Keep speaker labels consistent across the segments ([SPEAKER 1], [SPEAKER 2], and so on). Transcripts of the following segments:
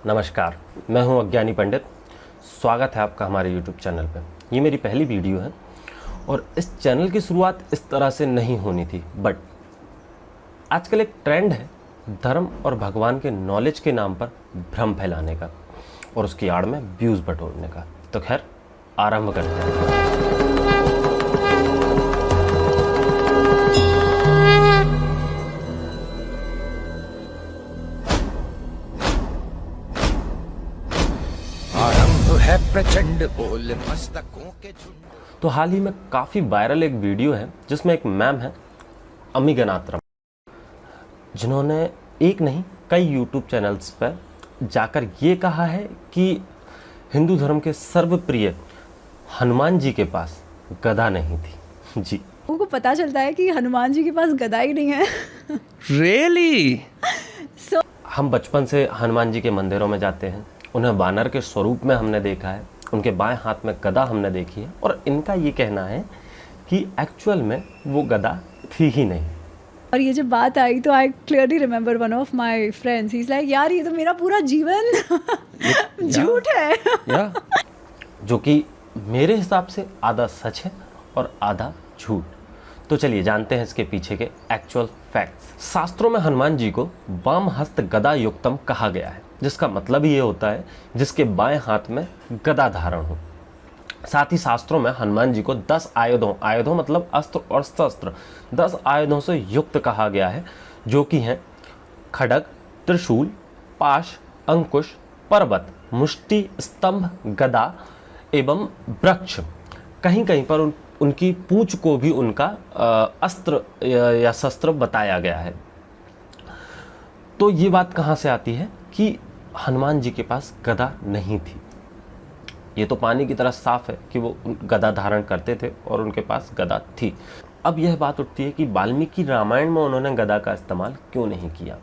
[SPEAKER 1] नमस्कार, मैं हूं अज्ञानी पंडित। स्वागत है आपका हमारे YouTube चैनल पे। ये मेरी पहली वीडियो है और इस चैनल की शुरुआत इस तरह से नहीं होनी थी, बट आजकल एक ट्रेंड है धर्म और भगवान के नॉलेज के नाम पर भ्रम फैलाने का और उसकी आड़ में व्यूज़ बटोरने का। तो खैर, आरंभ करते हैं।
[SPEAKER 2] है प्रचंड बोल मस्तकों के झुंड।
[SPEAKER 1] तो हाल ही में काफ़ी वायरल एक वीडियो है जिसमें एक मैम है अम्मी गनात्रम, जिन्होंने एक नहीं कई YouTube चैनल्स पर जाकर ये कहा है कि हिंदू धर्म के सर्वप्रिय हनुमान जी के पास गदा नहीं थी। जी,
[SPEAKER 3] लोगों को पता चलता है कि हनुमान जी के पास गदा ही नहीं है।
[SPEAKER 2] Really?
[SPEAKER 1] हम बचपन से हनुमान जी के मंदिरों में जाते हैं, उन्हें वानर के स्वरूप में हमने देखा है, उनके बाएं हाथ में गदा हमने देखी है और इनका ये कहना है कि एक्चुअल में वो गदा थी ही नहीं।
[SPEAKER 3] और ये जब बात आई तो I clearly remember one of my friends, he is like यार ये तो मेरा पूरा जीवन झूठ है।
[SPEAKER 1] जो कि मेरे हिसाब से आधा सच है और आधा झूठ। तो चलिए जानते हैं इसके पीछे के एक्चुअल फैक्ट्स। शास्त्रों में हनुमान जी को वाम हस्त गदा युक्तम कहा गया है, जिसका मतलब ये होता है जिसके बाएं हाथ में गदा धारण हो। साथ ही शास्त्रों में हनुमान जी को 10 आयुधों मतलब अस्त्र और शस्त्र, 10 आयुधों से युक्त कहा गया है, जो कि हैं खड्ग, त्रिशूल, पाश, अंकुश, पर्वत, मुष्टि, स्तंभ, गदा एवं वृक्ष। कहीं कहीं पर उनकी पूंछ को भी उनका अस्त्र या शस्त्र बताया गया है। तो ये बात कहाँ से आती है कि हनुमान जी के पास गदा नहीं थी? ये तो पानी की तरह साफ है कि वो गदा धारण करते थे और उनके पास गदा थी। अब यह बात उठती है कि वाल्मीकि रामायण में उन्होंने गदा का इस्तेमाल क्यों नहीं किया?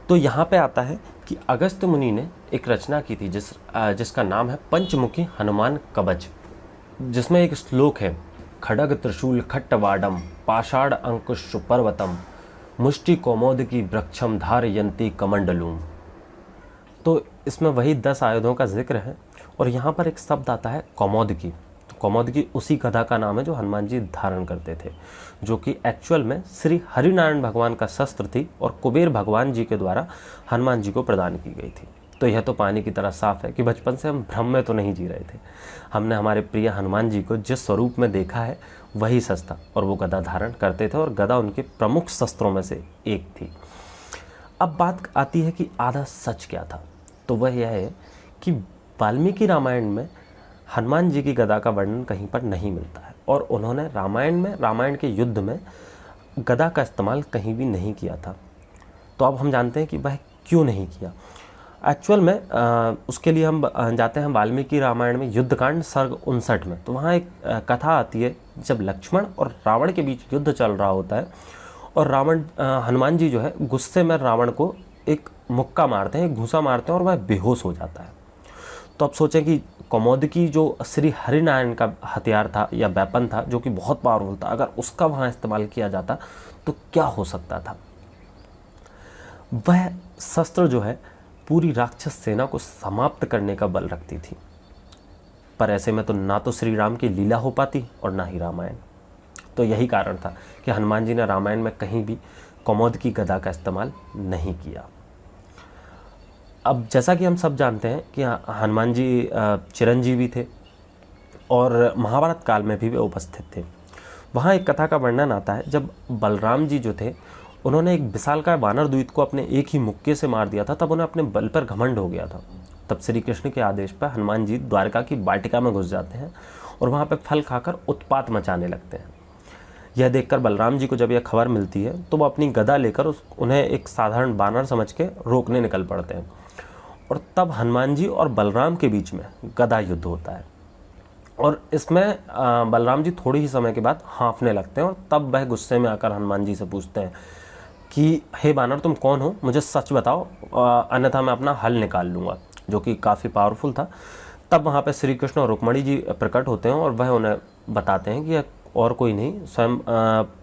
[SPEAKER 1] तो यहाँ पे आता है कि अगस्त्य मुनि ने एक रचना की थी जिसका नाम है पंचमुखी हनुमान कवच, जिसमें एक श्लोक है खड्ग त्रिशूल खट्टवाडम पाषाण अंकुश पर्वतम मुष्टि कौमोदकी वृक्षम धारयंती कमंडलूम। तो इसमें वही 10 आयुधों का जिक्र है और यहाँ पर एक शब्द आता है कौमोदकी। तो कौमोदकी उसी गदा का नाम है जो हनुमान जी धारण करते थे, जो कि एक्चुअल में श्री हरिनारायण भगवान का शस्त्र थी और कुबेर भगवान जी के द्वारा हनुमान जी को प्रदान की गई थी। तो यह तो पानी की तरह साफ है कि बचपन से हम भ्रम में तो नहीं जी रहे थे। हमने हमारे प्रिय हनुमान जी को जिस स्वरूप में देखा है वही सच था और वो गदा धारण करते थे और गदा उनके प्रमुख शस्त्रों में से एक थी। अब बात आती है कि आधा सच क्या था? तो वह यह है कि वाल्मीकि रामायण में हनुमान जी की गदा का वर्णन कहीं पर नहीं मिलता है और उन्होंने रामायण के युद्ध में गदा का इस्तेमाल कहीं भी नहीं किया था। तो अब हम जानते हैं कि वह क्यों नहीं किया। एक्चुअल में उसके लिए हम जाते हैं वाल्मीकि रामायण में युद्धकांड सर्ग 59 में। तो वहाँ एक कथा आती है जब लक्ष्मण और रावण के बीच युद्ध चल रहा होता है और हनुमान जी जो है गुस्से में रावण को एक मुक्का मारते हैं, एक घूंसा मारते हैं और वह बेहोश हो जाता है। तो अब सोचें कि कौमोदकी जो श्री हरिनारायण का हथियार था या वेपन था, जो कि बहुत पावरफुल था, अगर उसका वहाँ इस्तेमाल किया जाता तो क्या हो सकता था? वह शस्त्र जो है पूरी राक्षस सेना को समाप्त करने का बल रखती थी। पर ऐसे में तो ना तो श्री राम की लीला हो पाती और ना ही रामायण। तो यही कारण था कि हनुमान जी ने रामायण में कहीं भी कौमोदकी गदा का इस्तेमाल नहीं किया। अब जैसा कि हम सब जानते हैं कि हनुमान जी चिरंजीवी थे और महाभारत काल में भी वे उपस्थित थे। वहाँ एक कथा का वर्णन आता है जब बलराम जी जो थे उन्होंने एक विशालकाय वानर द्वित को अपने एक ही मुक्के से मार दिया था, तब उन्हें अपने बल पर घमंड हो गया था। तब श्री कृष्ण के आदेश पर हनुमान जी द्वारका की वाटिका में घुस जाते हैं और वहाँ पर फल खाकर उत्पात मचाने लगते हैं। यह देखकर बलराम जी को जब यह खबर मिलती है तो वो अपनी गदा लेकर उन्हें एक साधारण वानर समझ के रोकने निकल पड़ते हैं और तब हनुमान जी और बलराम के बीच में गदा युद्ध होता है और इसमें बलराम जी थोड़ी ही समय के बाद हाँफने लगते हैं और तब वह गुस्से में आकर हनुमान जी से पूछते हैं कि हे बानर, तुम कौन हो? मुझे सच बताओ, अन्यथा मैं अपना हल निकाल लूँगा, जो कि काफ़ी पावरफुल था। तब वहाँ पे श्री कृष्ण और रुक्मणी जी प्रकट होते हैं और वह उन्हें बताते हैं कि यह और कोई नहीं, स्वयं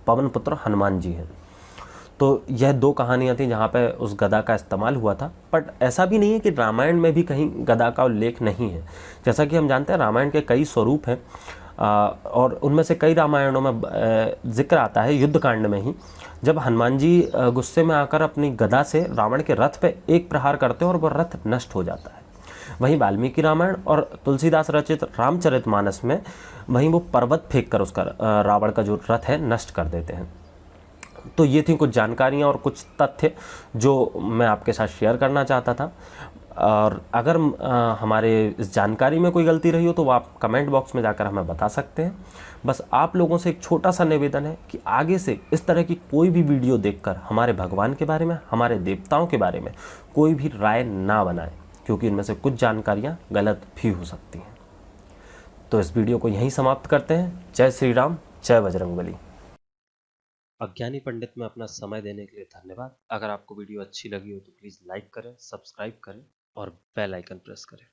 [SPEAKER 1] पवन पुत्र हनुमान जी हैं। तो यह दो कहानियाँ थी जहाँ पे उस गदा का इस्तेमाल हुआ था। बट ऐसा भी नहीं है कि रामायण में भी कहीं गदा का उल्लेख नहीं है। जैसा कि हम जानते हैं रामायण के कई स्वरूप हैं और उनमें से कई रामायणों में जिक्र आता है युद्धकांड में ही, जब हनुमान जी गुस्से में आकर अपनी गदा से रावण के रथ पे एक प्रहार करते हैं और वह रथ नष्ट हो जाता है। वहीं वाल्मीकि रामायण और तुलसीदास रचित रामचरितमानस में वहीं वो पर्वत फेंक कर उसका रावण का जो रथ है नष्ट कर देते हैं। तो ये थी कुछ जानकारियाँ और कुछ तथ्य जो मैं आपके साथ शेयर करना चाहता था। और अगर हमारे इस जानकारी में कोई गलती रही हो तो वो आप कमेंट बॉक्स में जाकर हमें बता सकते हैं। बस आप लोगों से एक छोटा सा निवेदन है कि आगे से इस तरह की कोई भी वीडियो देखकर हमारे भगवान के बारे में, हमारे देवताओं के बारे में कोई भी राय ना बनाएं, क्योंकि इनमें से कुछ जानकारियाँ गलत भी हो सकती हैं। तो इस वीडियो को यहीं समाप्त करते हैं। जय श्री राम, जय बजरंगबली। अज्ञानी पंडित में अपना समय देने के लिए धन्यवाद। अगर आपको वीडियो अच्छी लगी हो तो प्लीज़ लाइक करें, सब्सक्राइब करें और बेल आइकन प्रेस करें।